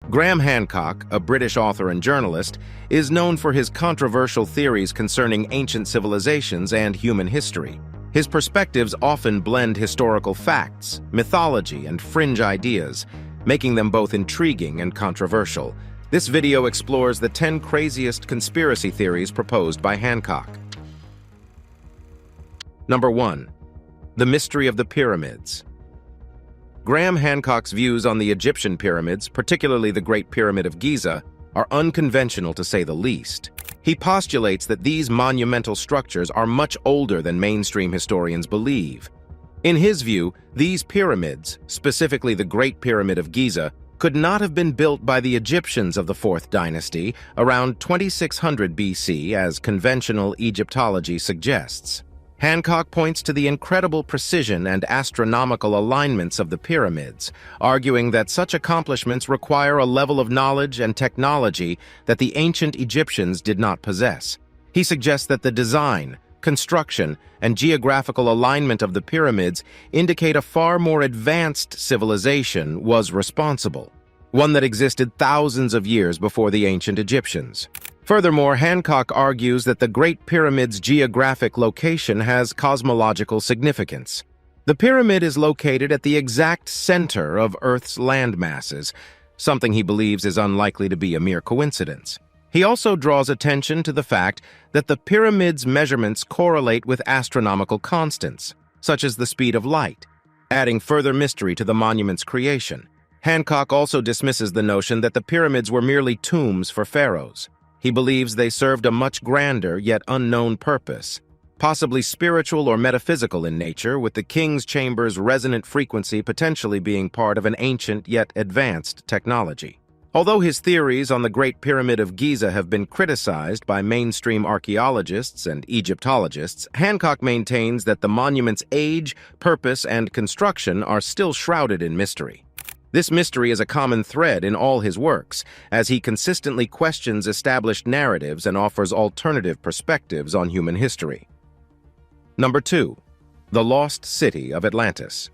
Graham Hancock, a British author and journalist, is known for his controversial theories concerning ancient civilizations and human history. His perspectives often blend historical facts, mythology, and fringe ideas, making them both intriguing and controversial. This video explores the 10 craziest conspiracy theories proposed by Hancock. Number 1. The mystery of the pyramids. Graham Hancock's views on the Egyptian pyramids, particularly the Great Pyramid of Giza, are unconventional to say the least. He postulates that these monumental structures are much older than mainstream historians believe. In his view, these pyramids, specifically the Great Pyramid of Giza, could not have been built by the Egyptians of the 4th dynasty around 2600 BC, as conventional Egyptology suggests. Hancock points to the incredible precision and astronomical alignments of the pyramids, arguing that such accomplishments require a level of knowledge and technology that the ancient Egyptians did not possess. He suggests that the design, construction, and geographical alignment of the pyramids indicate a far more advanced civilization was responsible, one that existed thousands of years before the ancient Egyptians. Furthermore, Hancock argues that the Great Pyramid's geographic location has cosmological significance. The pyramid is located at the exact center of Earth's land masses, something he believes is unlikely to be a mere coincidence. He also draws attention to the fact that the pyramid's measurements correlate with astronomical constants, such as the speed of light, adding further mystery to the monument's creation. Hancock also dismisses the notion that the pyramids were merely tombs for pharaohs. He believes they served a much grander yet unknown purpose, possibly spiritual or metaphysical in nature, with the king's chamber's resonant frequency potentially being part of an ancient yet advanced technology. Although his theories on the Great Pyramid of Giza have been criticized by mainstream archaeologists and Egyptologists, Hancock maintains that the monument's age, purpose, and construction are still shrouded in mystery. This mystery is a common thread in all his works, as he consistently questions established narratives and offers alternative perspectives on human history. Number 2. The Lost City of Atlantis.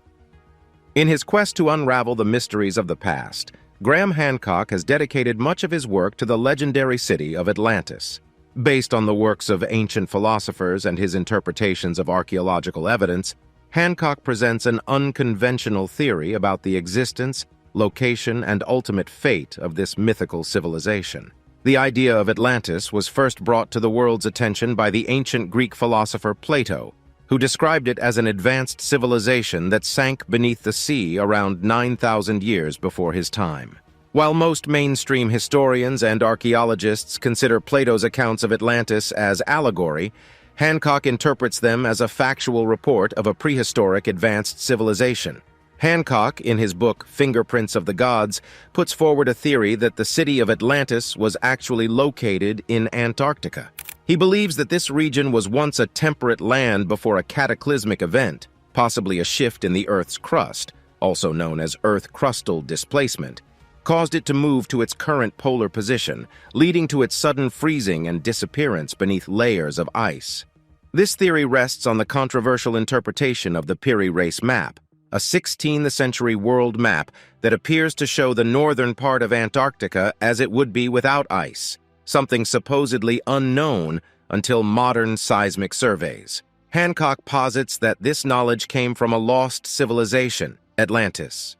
In his quest to unravel the mysteries of the past, Graham Hancock has dedicated much of his work to the legendary city of Atlantis. Based on the works of ancient philosophers and his interpretations of archaeological evidence, Hancock presents an unconventional theory about the existence, location, and ultimate fate of this mythical civilization. The idea of Atlantis was first brought to the world's attention by the ancient Greek philosopher Plato, who described it as an advanced civilization that sank beneath the sea around 9,000 years before his time. While most mainstream historians and archaeologists consider Plato's accounts of Atlantis as allegory, Hancock interprets them as a factual report of a prehistoric advanced civilization. Hancock, in his book Fingerprints of the Gods, puts forward a theory that the city of Atlantis was actually located in Antarctica. He believes that this region was once a temperate land before a cataclysmic event, possibly a shift in the Earth's crust, also known as Earth crustal displacement, caused it to move to its current polar position, leading to its sudden freezing and disappearance beneath layers of ice. This theory rests on the controversial interpretation of the Piri Reis map, a 16th century world map that appears to show the northern part of Antarctica as it would be without ice, something supposedly unknown until modern seismic surveys. Hancock posits that this knowledge came from a lost civilization, Atlantis.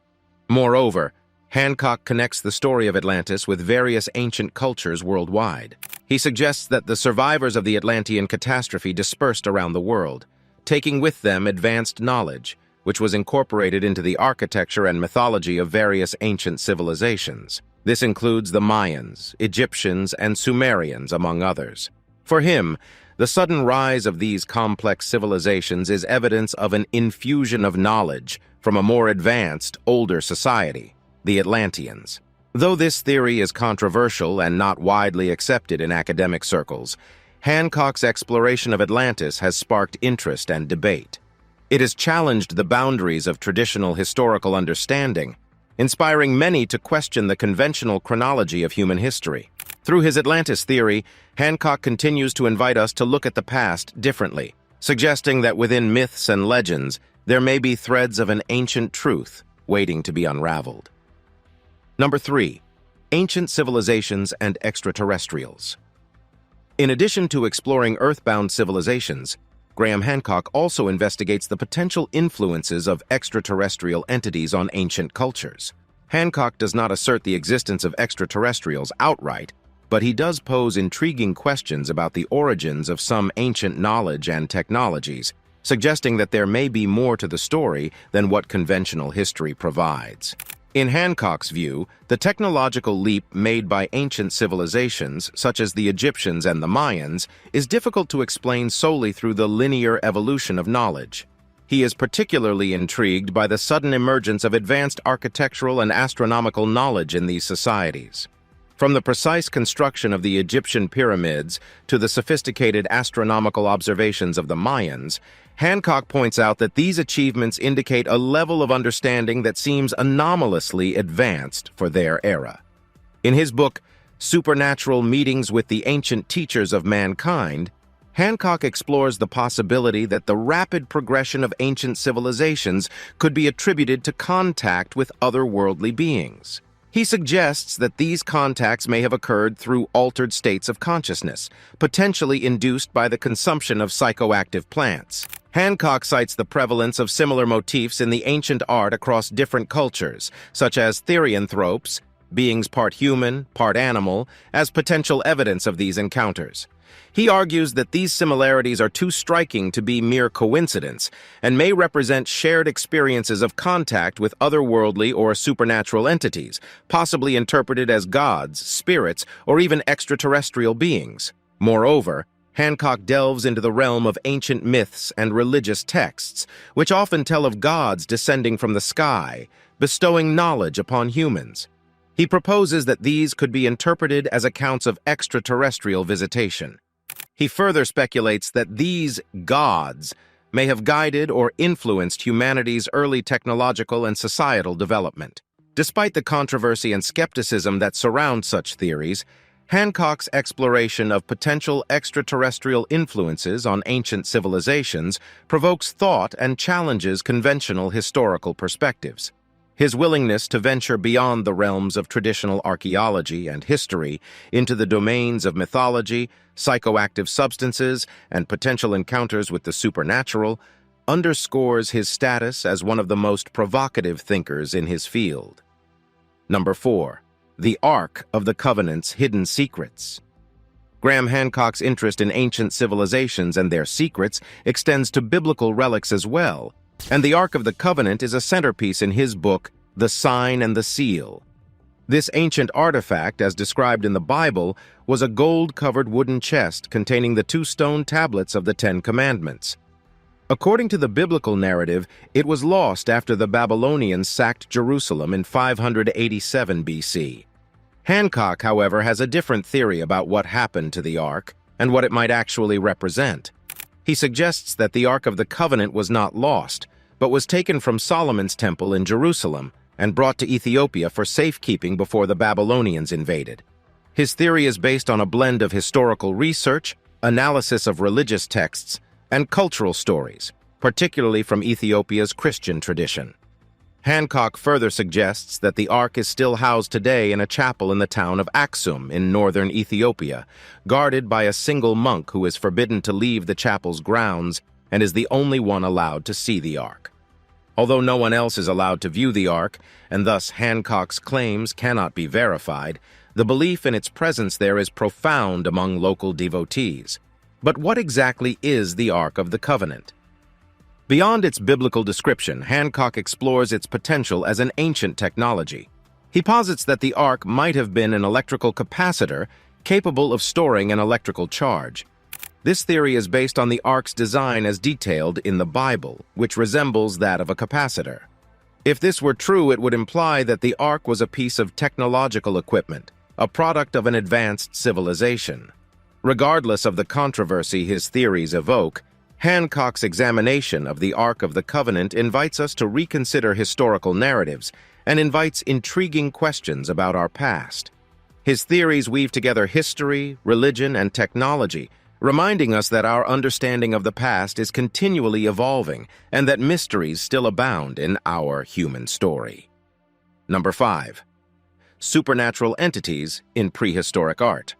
Moreover, Hancock connects the story of Atlantis with various ancient cultures worldwide. He suggests that the survivors of the Atlantean catastrophe dispersed around the world, taking with them advanced knowledge, which was incorporated into the architecture and mythology of various ancient civilizations. This includes the Mayans, Egyptians, and Sumerians, among others. For him, the sudden rise of these complex civilizations is evidence of an infusion of knowledge from a more advanced, older society, the Atlanteans. Though this theory is controversial and not widely accepted in academic circles, Hancock's exploration of Atlantis has sparked interest and debate. It has challenged the boundaries of traditional historical understanding, inspiring many to question the conventional chronology of human history. Through his Atlantis theory, Hancock continues to invite us to look at the past differently, suggesting that within myths and legends, there may be threads of an ancient truth waiting to be unraveled. Number 3. Ancient Civilizations and Extraterrestrials. In addition to exploring earthbound civilizations, Graham Hancock also investigates the potential influences of extraterrestrial entities on ancient cultures. Hancock does not assert the existence of extraterrestrials outright, but he does pose intriguing questions about the origins of some ancient knowledge and technologies, suggesting that there may be more to the story than what conventional history provides. In Hancock's view, the technological leap made by ancient civilizations, such as the Egyptians and the Mayans, is difficult to explain solely through the linear evolution of knowledge. He is particularly intrigued by the sudden emergence of advanced architectural and astronomical knowledge in these societies. From the precise construction of the Egyptian pyramids to the sophisticated astronomical observations of the Mayans, Hancock points out that these achievements indicate a level of understanding that seems anomalously advanced for their era. In his book, Supernatural Meetings with the Ancient Teachers of Mankind, Hancock explores the possibility that the rapid progression of ancient civilizations could be attributed to contact with otherworldly beings. He suggests that these contacts may have occurred through altered states of consciousness, potentially induced by the consumption of psychoactive plants. Hancock cites the prevalence of similar motifs in the ancient art across different cultures, such as therianthropes, beings part human, part animal, as potential evidence of these encounters. He argues that these similarities are too striking to be mere coincidence and may represent shared experiences of contact with otherworldly or supernatural entities, possibly interpreted as gods, spirits, or even extraterrestrial beings. Moreover, Hancock delves into the realm of ancient myths and religious texts, which often tell of gods descending from the sky, bestowing knowledge upon humans. He proposes that these could be interpreted as accounts of extraterrestrial visitation. He further speculates that these gods may have guided or influenced humanity's early technological and societal development. Despite the controversy and skepticism that surround such theories, Hancock's exploration of potential extraterrestrial influences on ancient civilizations provokes thought and challenges conventional historical perspectives. His willingness to venture beyond the realms of traditional archaeology and history into the domains of mythology, psychoactive substances, and potential encounters with the supernatural underscores his status as one of the most provocative thinkers in his field. Number 4. The Ark of the Covenant's Hidden Secrets. Graham Hancock's interest in ancient civilizations and their secrets extends to biblical relics as well, and the Ark of the Covenant is a centerpiece in his book, The Sign and the Seal. This ancient artifact, as described in the Bible, was a gold-covered wooden chest containing the 2 stone tablets of the 10 Commandments. According to the biblical narrative, it was lost after the Babylonians sacked Jerusalem in 587 BC. Hancock, however, has a different theory about what happened to the Ark and what it might actually represent. He suggests that the Ark of the Covenant was not lost, but was taken from Solomon's temple in Jerusalem and brought to Ethiopia for safekeeping before the Babylonians invaded. His theory is based on a blend of historical research, analysis of religious texts, and cultural stories, particularly from Ethiopia's Christian tradition. Hancock further suggests that the Ark is still housed today in a chapel in the town of Aksum in northern Ethiopia, guarded by a single monk who is forbidden to leave the chapel's grounds and is the only one allowed to see the Ark. Although no one else is allowed to view the Ark, and thus Hancock's claims cannot be verified, the belief in its presence there is profound among local devotees. But what exactly is the Ark of the Covenant? Beyond its biblical description, Hancock explores its potential as an ancient technology. He posits that the Ark might have been an electrical capacitor capable of storing an electrical charge. This theory is based on the Ark's design as detailed in the Bible, which resembles that of a capacitor. If this were true, it would imply that the Ark was a piece of technological equipment, a product of an advanced civilization. Regardless of the controversy his theories evoke, Hancock's examination of the Ark of the Covenant invites us to reconsider historical narratives and invites intriguing questions about our past. His theories weave together history, religion, and technology, reminding us that our understanding of the past is continually evolving and that mysteries still abound in our human story. Number 5. supernatural entities in prehistoric art.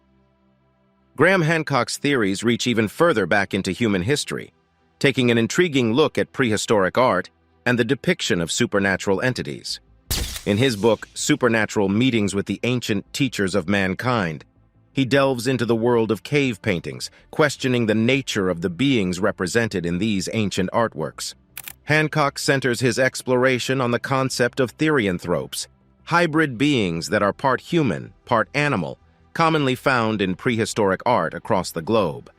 Graham Hancock's theories reach even further back into human history, taking an intriguing look at prehistoric art and the depiction of supernatural entities. In his book, Supernatural Meetings with the Ancient Teachers of Mankind, he delves into the world of cave paintings, questioning the nature of the beings represented in these ancient artworks. Hancock centers his exploration on the concept of therianthropes, hybrid beings that are part human, part animal, commonly found in prehistoric art across the globe.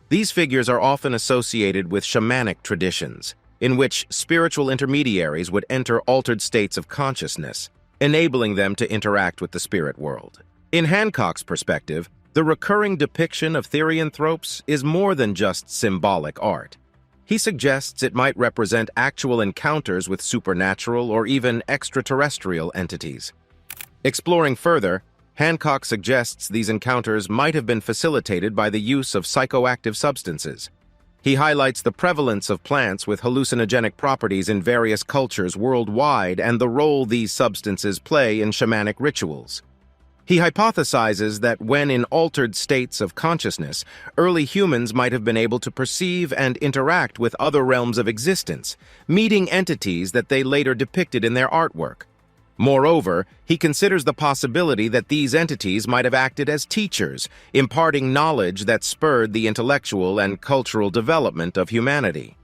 These figures are often associated with shamanic traditions, in which spiritual intermediaries would enter altered states of consciousness, enabling them to interact with the spirit world. In Hancock's perspective, the recurring depiction of therianthropes is more than just symbolic art. He suggests it might represent actual encounters with supernatural or even extraterrestrial entities. Exploring further, Hancock suggests these encounters might have been facilitated by the use of psychoactive substances. He highlights the prevalence of plants with hallucinogenic properties in various cultures worldwide and the role these substances play in shamanic rituals. He hypothesizes that when in altered states of consciousness, early humans might have been able to perceive and interact with other realms of existence, meeting entities that they later depicted in their artwork. Moreover, he considers the possibility that these entities might have acted as teachers, imparting knowledge that spurred the intellectual and cultural development of humanity.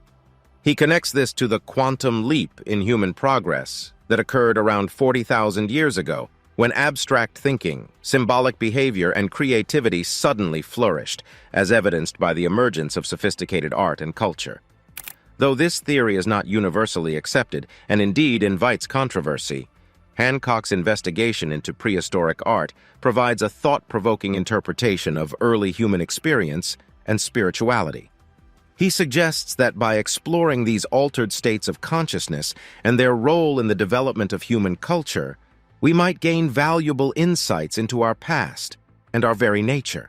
He connects this to the quantum leap in human progress that occurred around 40,000 years ago, when abstract thinking, symbolic behavior, and creativity suddenly flourished, as evidenced by the emergence of sophisticated art and culture. Though this theory is not universally accepted, and indeed invites controversy, Hancock's investigation into prehistoric art provides a thought-provoking interpretation of early human experience and spirituality. He suggests that by exploring these altered states of consciousness and their role in the development of human culture, we might gain valuable insights into our past and our very nature.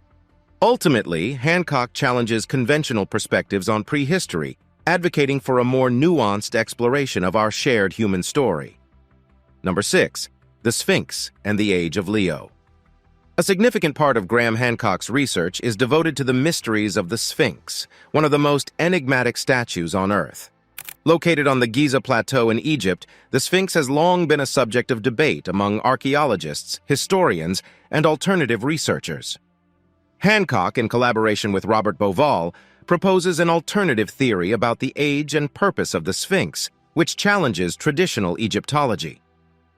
Ultimately, Hancock challenges conventional perspectives on prehistory, advocating for a more nuanced exploration of our shared human story. Number 6. The Sphinx and the Age of Leo. A significant part of Graham Hancock's research is devoted to the mysteries of the Sphinx, one of the most enigmatic statues on Earth. Located on the Giza Plateau in Egypt, the Sphinx has long been a subject of debate among archaeologists, historians, and alternative researchers. Hancock, in collaboration with Robert Bauval, proposes an alternative theory about the age and purpose of the Sphinx, which challenges traditional Egyptology.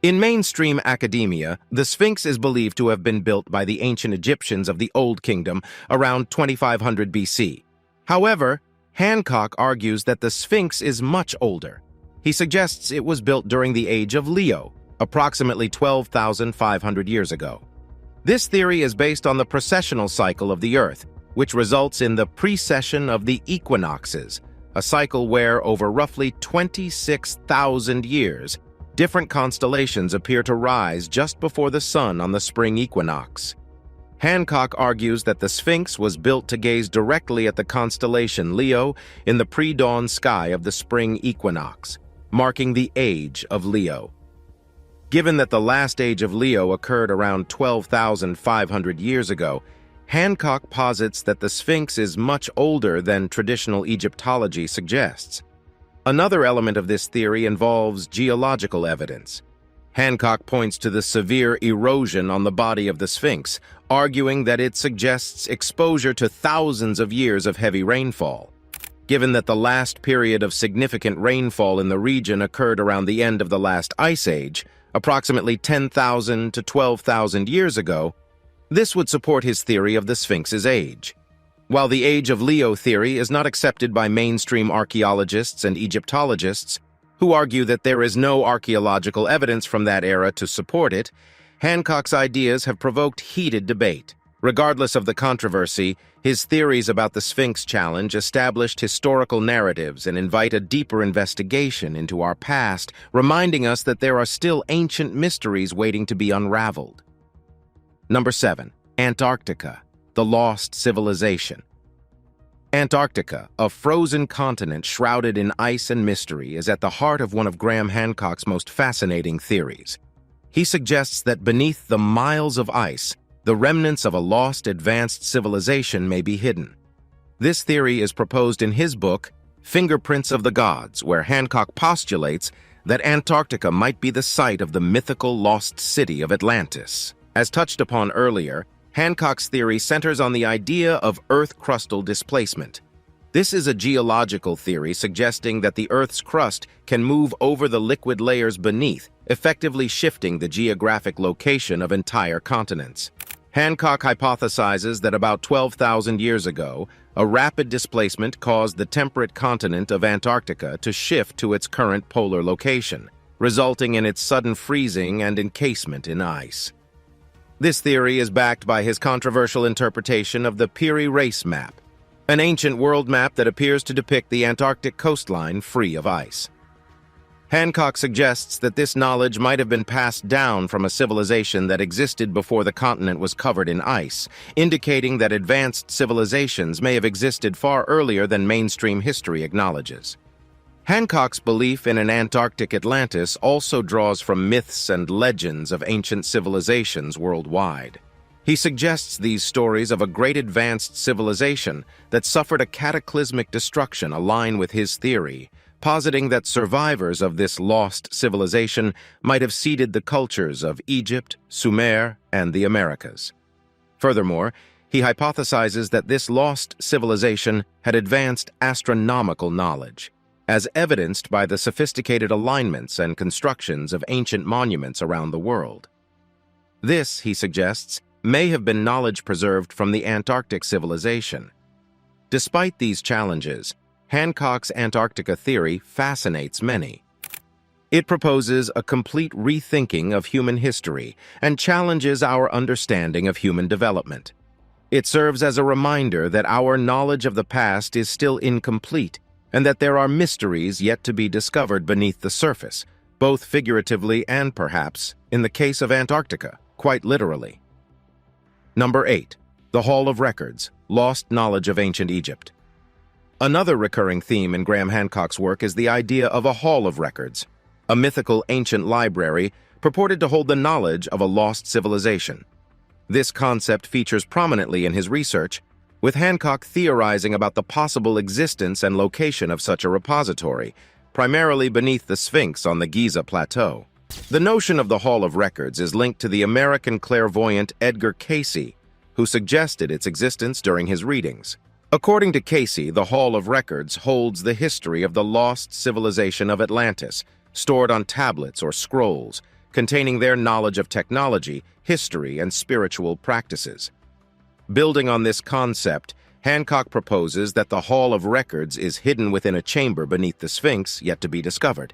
In mainstream academia, the Sphinx is believed to have been built by the ancient Egyptians of the Old Kingdom around 2500 BC. However, Hancock argues that the Sphinx is much older. He suggests it was built during the age of Leo, approximately 12,500 years ago. This theory is based on the precessional cycle of the Earth, which results in the precession of the equinoxes, a cycle where, over roughly 26,000 years, different constellations appear to rise just before the sun on the spring equinox. Hancock argues that the Sphinx was built to gaze directly at the constellation Leo in the pre-dawn sky of the spring equinox, marking the age of Leo. Given that the last age of Leo occurred around 12,500 years ago, Hancock posits that the Sphinx is much older than traditional Egyptology suggests. Another element of this theory involves geological evidence. Hancock points to the severe erosion on the body of the Sphinx, arguing that it suggests exposure to thousands of years of heavy rainfall. Given that the last period of significant rainfall in the region occurred around the end of the last ice age, approximately 10,000 to 12,000 years ago, this would support his theory of the Sphinx's age. While the Age of Leo theory is not accepted by mainstream archaeologists and Egyptologists, who argue that there is no archaeological evidence from that era to support it, Hancock's ideas have provoked heated debate. Regardless of the controversy, his theories about the Sphinx challenge established historical narratives and invite a deeper investigation into our past, reminding us that there are still ancient mysteries waiting to be unraveled. Number 7. Antarctica, the Lost Civilization. Antarctica, a frozen continent shrouded in ice and mystery, is at the heart of one of Graham Hancock's most fascinating theories. He suggests that beneath the miles of ice, the remnants of a lost advanced civilization may be hidden. This theory is proposed in his book, Fingerprints of the Gods, where Hancock postulates that Antarctica might be the site of the mythical lost city of Atlantis. As touched upon earlier, Hancock's theory centers on the idea of Earth crustal displacement. This is a geological theory suggesting that the Earth's crust can move over the liquid layers beneath, effectively shifting the geographic location of entire continents. Hancock hypothesizes that about 12,000 years ago, a rapid displacement caused the temperate continent of Antarctica to shift to its current polar location, resulting in its sudden freezing and encasement in ice. This theory is backed by his controversial interpretation of the Peary Race Map, an ancient world map that appears to depict the Antarctic coastline free of ice. Hancock suggests that this knowledge might have been passed down from a civilization that existed before the continent was covered in ice, indicating that advanced civilizations may have existed far earlier than mainstream history acknowledges. Hancock's belief in an Antarctic Atlantis also draws from myths and legends of ancient civilizations worldwide. He suggests these stories of a great advanced civilization that suffered a cataclysmic destruction align with his theory, positing that survivors of this lost civilization might have seeded the cultures of Egypt, Sumer, and the Americas. Furthermore, he hypothesizes that this lost civilization had advanced astronomical knowledge, as evidenced by the sophisticated alignments and constructions of ancient monuments around the world. This, he suggests, may have been knowledge preserved from the Antarctic civilization. Despite these challenges, Hancock's Antarctica theory fascinates many. It proposes a complete rethinking of human history and challenges our understanding of human development. It serves as a reminder that our knowledge of the past is still incomplete and that there are mysteries yet to be discovered beneath the surface, both figuratively and perhaps, in the case of Antarctica, quite literally. Number 8. The Hall of Records, Lost Knowledge of Ancient Egypt. Another recurring theme in Graham Hancock's work is the idea of a Hall of Records, a mythical ancient library purported to hold the knowledge of a lost civilization. This concept features prominently in his research, with Hancock theorizing about the possible existence and location of such a repository, primarily beneath the Sphinx on the Giza Plateau. The notion of the Hall of Records is linked to the American clairvoyant Edgar Cayce, who suggested its existence during his readings. According to Cayce, the Hall of Records holds the history of the lost civilization of Atlantis, stored on tablets or scrolls, containing their knowledge of technology, history, and spiritual practices. Building on this concept, Hancock proposes that the Hall of Records is hidden within a chamber beneath the Sphinx yet to be discovered.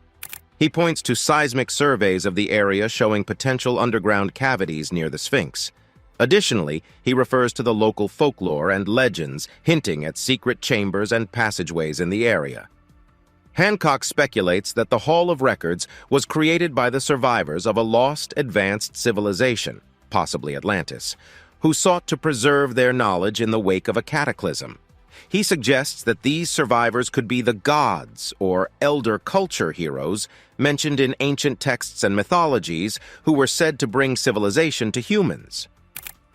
He points to seismic surveys of the area showing potential underground cavities near the Sphinx. Additionally, he refers to the local folklore and legends hinting at secret chambers and passageways in the area. Hancock speculates that the Hall of Records was created by the survivors of a lost advanced civilization, possibly Atlantis, who sought to preserve their knowledge in the wake of a cataclysm. He suggests that these survivors could be the gods or elder culture heroes mentioned in ancient texts and mythologies who were said to bring civilization to humans.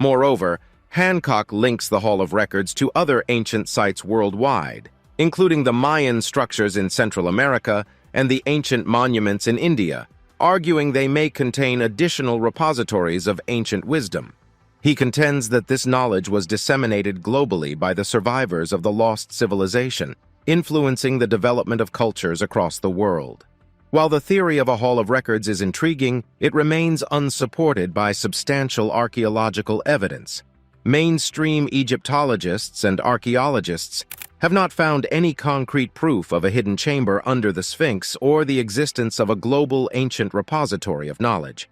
Moreover, Hancock links the Hall of Records to other ancient sites worldwide, including the Mayan structures in Central America and the ancient monuments in India, arguing they may contain additional repositories of ancient wisdom. He contends that this knowledge was disseminated globally by the survivors of the lost civilization, influencing the development of cultures across the world. While the theory of a Hall of Records is intriguing, it remains unsupported by substantial archaeological evidence. Mainstream Egyptologists and archaeologists have not found any concrete proof of a hidden chamber under the Sphinx or the existence of a global ancient repository of knowledge.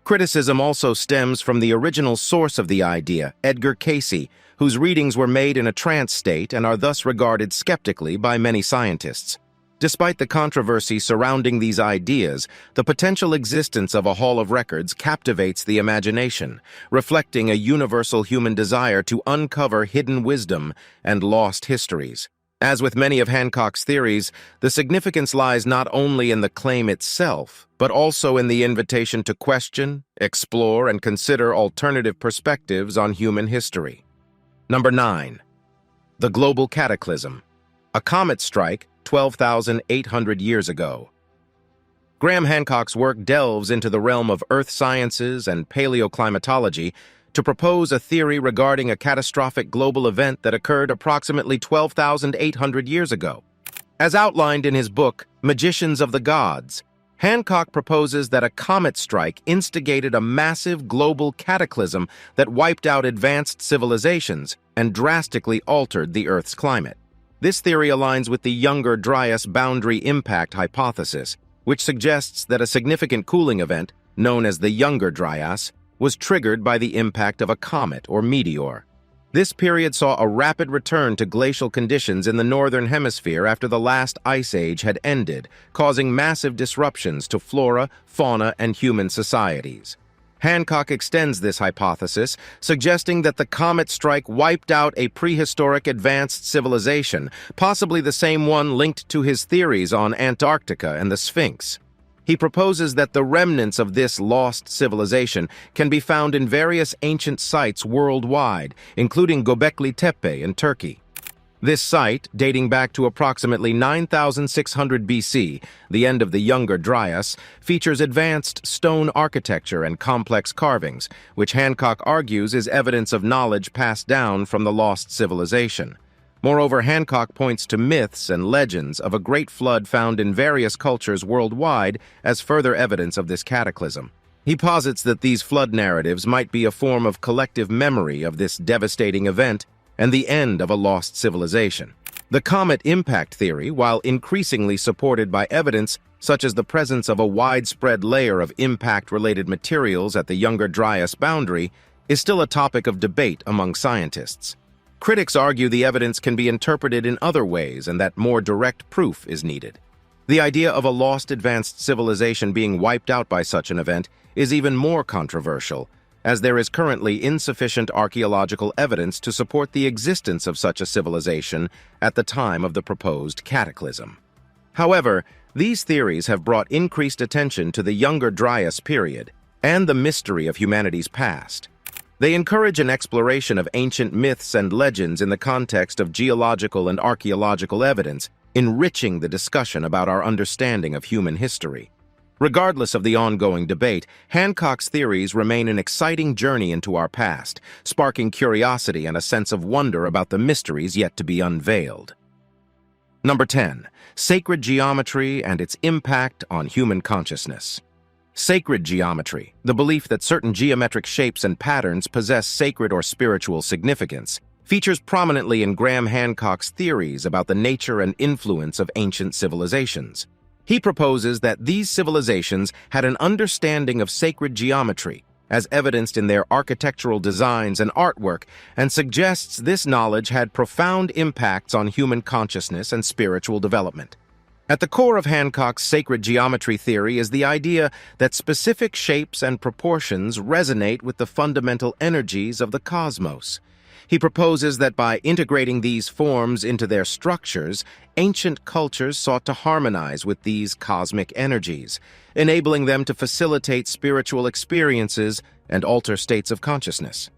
Criticism also stems from the original source of the idea, Edgar Cayce, whose readings were made in a trance state and are thus regarded skeptically by many scientists. Despite the controversy surrounding these ideas, the potential existence of a Hall of Records captivates the imagination, reflecting a universal human desire to uncover hidden wisdom and lost histories. As with many of Hancock's theories, the significance lies not only in the claim itself, but also in the invitation to question, explore, and consider alternative perspectives on human history. Number 9. The Global Cataclysm. A comet strike 12,800 years ago. Graham Hancock's work delves into the realm of earth sciences and paleoclimatology to propose a theory regarding a catastrophic global event that occurred approximately 12,800 years ago. As outlined in his book, Magicians of the Gods, Hancock proposes that a comet strike instigated a massive global cataclysm that wiped out advanced civilizations and drastically altered the Earth's climate. This theory aligns with the Younger Dryas boundary impact hypothesis, which suggests that a significant cooling event, known as the Younger Dryas, was triggered by the impact of a comet or meteor. This period saw a rapid return to glacial conditions in the northern hemisphere after the last ice age had ended, causing massive disruptions to flora, fauna, and human societies. Hancock extends this hypothesis, suggesting that the comet strike wiped out a prehistoric advanced civilization, possibly the same one linked to his theories on Antarctica and the Sphinx. He proposes that the remnants of this lost civilization can be found in various ancient sites worldwide, including Göbekli Tepe in Turkey. This site, dating back to approximately 9,600 BC, the end of the Younger Dryas, features advanced stone architecture and complex carvings, which Hancock argues is evidence of knowledge passed down from the lost civilization. Moreover, Hancock points to myths and legends of a great flood found in various cultures worldwide as further evidence of this cataclysm. He posits that these flood narratives might be a form of collective memory of this devastating event and the end of a lost civilization. The comet impact theory, while increasingly supported by evidence such as the presence of a widespread layer of impact-related materials at the Younger Dryas boundary, is still a topic of debate among scientists. Critics argue the evidence can be interpreted in other ways and that more direct proof is needed. The idea of a lost advanced civilization being wiped out by such an event is even more controversial, as there is currently insufficient archaeological evidence to support the existence of such a civilization at the time of the proposed cataclysm. However, these theories have brought increased attention to the Younger Dryas period and the mystery of humanity's past. They encourage an exploration of ancient myths and legends in the context of geological and archaeological evidence, enriching the discussion about our understanding of human history. Regardless of the ongoing debate, Hancock's theories remain an exciting journey into our past, sparking curiosity and a sense of wonder about the mysteries yet to be unveiled. Number 10. Sacred geometry and its impact on human consciousness. Sacred geometry, the belief that certain geometric shapes and patterns possess sacred or spiritual significance, features prominently in Graham Hancock's theories about the nature and influence of ancient civilizations. He proposes that these civilizations had an understanding of sacred geometry, as evidenced in their architectural designs and artwork, and suggests this knowledge had profound impacts on human consciousness and spiritual development. At the core of Hancock's sacred geometry theory is the idea that specific shapes and proportions resonate with the fundamental energies of the cosmos. He proposes that by integrating these forms into their structures, ancient cultures sought to harmonize with these cosmic energies, enabling them to facilitate spiritual experiences and alter states of consciousness.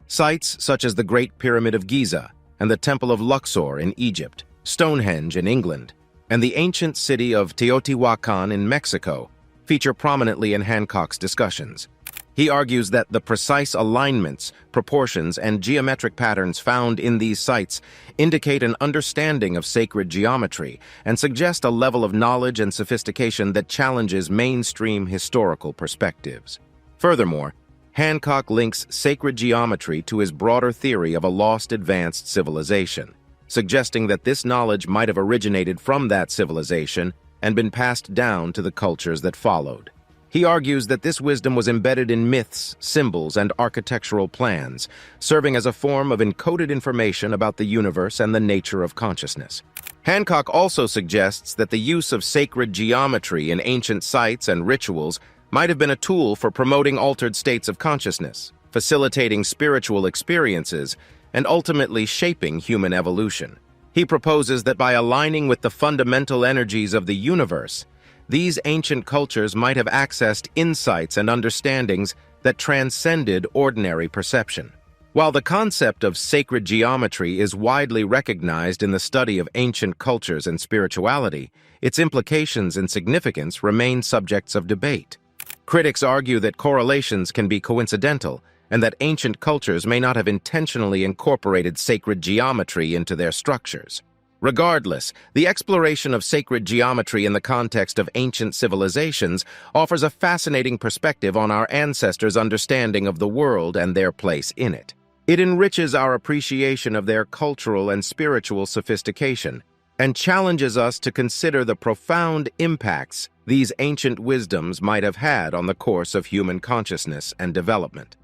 Sites such as the Great Pyramid of Giza and the Temple of Luxor in Egypt, Stonehenge in England, and the ancient city of Teotihuacan in Mexico feature prominently in Hancock's discussions. He argues that the precise alignments, proportions, and geometric patterns found in these sites indicate an understanding of sacred geometry and suggest a level of knowledge and sophistication that challenges mainstream historical perspectives. Furthermore, Hancock links sacred geometry to his broader theory of a lost advanced civilization, suggesting that this knowledge might have originated from that civilization and been passed down to the cultures that followed. He argues that this wisdom was embedded in myths, symbols, and architectural plans, serving as a form of encoded information about the universe and the nature of consciousness. Hancock also suggests that the use of sacred geometry in ancient sites and rituals might have been a tool for promoting altered states of consciousness, facilitating spiritual experiences, and ultimately shaping human evolution. He proposes that by aligning with the fundamental energies of the universe, these ancient cultures might have accessed insights and understandings that transcended ordinary perception. While the concept of sacred geometry is widely recognized in the study of ancient cultures and spirituality, its implications and significance remain subjects of debate. Critics argue that correlations can be coincidental and that ancient cultures may not have intentionally incorporated sacred geometry into their structures. Regardless, the exploration of sacred geometry in the context of ancient civilizations offers a fascinating perspective on our ancestors' understanding of the world and their place in it. It enriches our appreciation of their cultural and spiritual sophistication and challenges us to consider the profound impacts these ancient wisdoms might have had on the course of human consciousness and development.